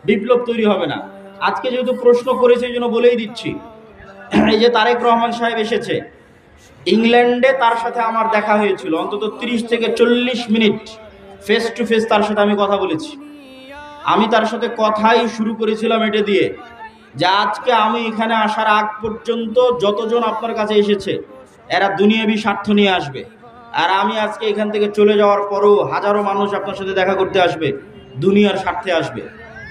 বিপ্লব তৈরি হবে না। আজকে যেহেতু প্রশ্ন করেছে এই জন্য বলেই দিচ্ছি, এই যে তারেক রহমান সাহেব এসেছে, ইংল্যান্ডে তার সাথে আমার দেখা হয়েছিল, অন্তত 30 থেকে 40 মিনিট ফেস টু ফেস তার সাথে আমি কথা বলেছি। আমি তার সাথে কথাই শুরু করেছিলাম এটা দিয়ে যে আজকে আমি এখানে আসার আগ পর্যন্ত যতজন আপনার কাছে এসেছে এরা দুনিয়াবি স্বার্থ নিয়ে আসবে, আর আমি আজকে এখান থেকে চলে যাওয়ার পরও হাজারো মানুষ আপনার সাথে দেখা করতে আসবে, দুনিয়ার স্বার্থে আসবে।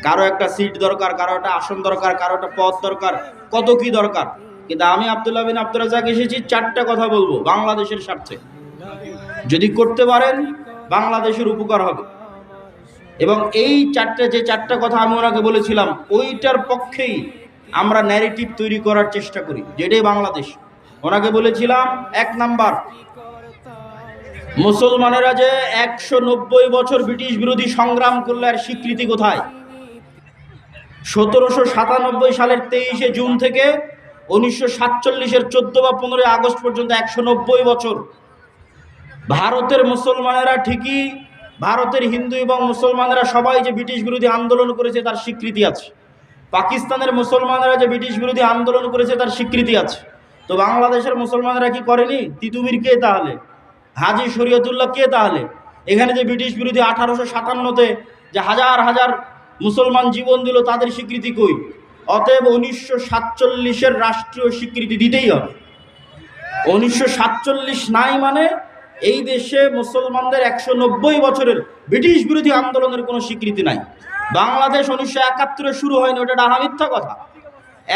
কারো একটা সিট দরকার, কারো একটা আসন দরকার, কারো একটা পদ দরকার, কত কি দরকার। কিন্তু আমি আব্দুল্লাহ বিন আব্দুর রাজ্জাক এসেছি চারটা কথা বলবো বাংলাদেশের স্বার্থে। যদি করতে পারেন বাংলাদেশের উপকার হবে। এবং এই যে চারটা কথা আমি ওনাকে বলেছিলাম ওইটার পক্ষেই আমরা ন্যারেটিভ তৈরি করার চেষ্টা করি, যেটাই বাংলাদেশ। ওনাকে বলেছিলাম, 1 নাম্বার, মুসলমানেরা যে 190 বছর ব্রিটিশ বিরোধী সংগ্রাম করলে আর স্বীকৃতি কোথায়? 1797 সালের 23শে জুন থেকে 1947-এর 14 বা 15 আগস্ট পর্যন্ত 190 বছর ভারতের মুসলমানেরা ঠিকই, ভারতের হিন্দু এবং মুসলমানেরা সবাই যে ব্রিটিশ বিরোধী আন্দোলন করেছে তার স্বীকৃতি আছে। পাকিস্তানের মুসলমানেরা যে ব্রিটিশ বিরোধী আন্দোলন করেছে তার স্বীকৃতি আছে। তো বাংলাদেশের মুসলমানেরা কি করেনি? তিতুমির কে তাহলে? হাজী শরীয়তুল্লাহ কে তাহলে? এখানে যে ব্রিটিশ বিরোধী 1857-তে যে হাজার হাজার মুসলমান জীবন দিল তাদের স্বীকৃতি কই? অতএব 1947-এর রাষ্ট্রীয় স্বীকৃতি দিতেই হবে। 1947 নাই মানে এই দেশে মুসলমানদের 190 বছরের ব্রিটিশ বিরোধী আন্দোলনের কোনো স্বীকৃতি নাই। বাংলাদেশ 1971-এ শুরু হয়নি, ওটা ডাহা মিথ্যা কথা।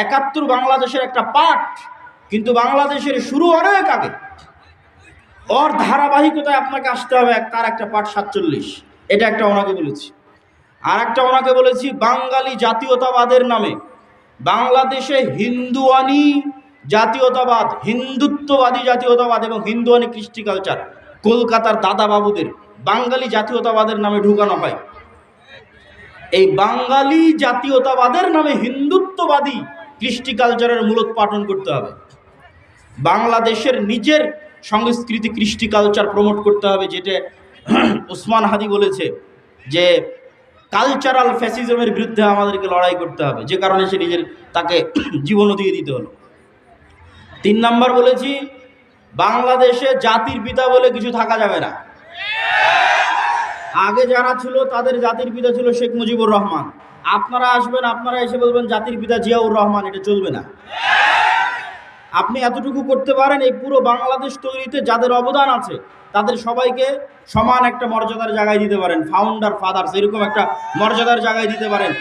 71 বাংলাদেশের একটা পার্ট, কিন্তু বাংলাদেশের শুরু অনেক আগে। ওর ধারাবাহিকতায় আপনাকে আসতে হবে, তার একটা পার্ট 47। এটা একটা ওনাকে বলেছি। আর একটা ওনাকে বলেছি, বাঙালি জাতীয়তাবাদের নামে বাংলাদেশে হিন্দুয়ানি জাতীয়তাবাদ, হিন্দুত্ববাদী জাতীয়তাবাদ এবং হিন্দুয়ানি কৃষ্টি কালচার কলকাতার দাদা বাবুদের বাঙালি জাতীয়তাবাদের নামে ঢুকানো হয়। এই বাঙালি জাতীয়তাবাদের নামে হিন্দুত্ববাদী কৃষ্টি কালচারের মূলোৎপাটন করতে হবে। বাংলাদেশের নিজের সংস্কৃতি কৃষ্টি কালচার প্রমোট করতে হবে, যেটা ওসমান হাদি বলেছে যে কালচারাল ফ্যাসিজমের বিরুদ্ধে আমাদেরকে লড়াই করতে হবে, যে কারণে সে নিজের তাকে জীবনও দিয়ে দিতে হলো। 3 নাম্বার বলেছি, বাংলাদেশে জাতির পিতা বলে কিছু থাকা যাবে না। আগে যারা ছিল তাদের জাতির পিতা ছিল শেখ মুজিবুর রহমান। আপনারা আসবেন, আপনারা এসে বলবেন জাতির পিতা জিয়াউর রহমান, এটা চলবে না। আপনি এতটুকু করতে পারেন, এই পুরো বাংলাদেশ তৈরিতে যাদের অবদান আছে তাদের সবাইকে সমান একটা মর্যাদার জায়গায় দিতে পারেন, ফাউন্ডার ফাদার্স এরকম একটা মর্যাদার জায়গায় দিতে পারেন।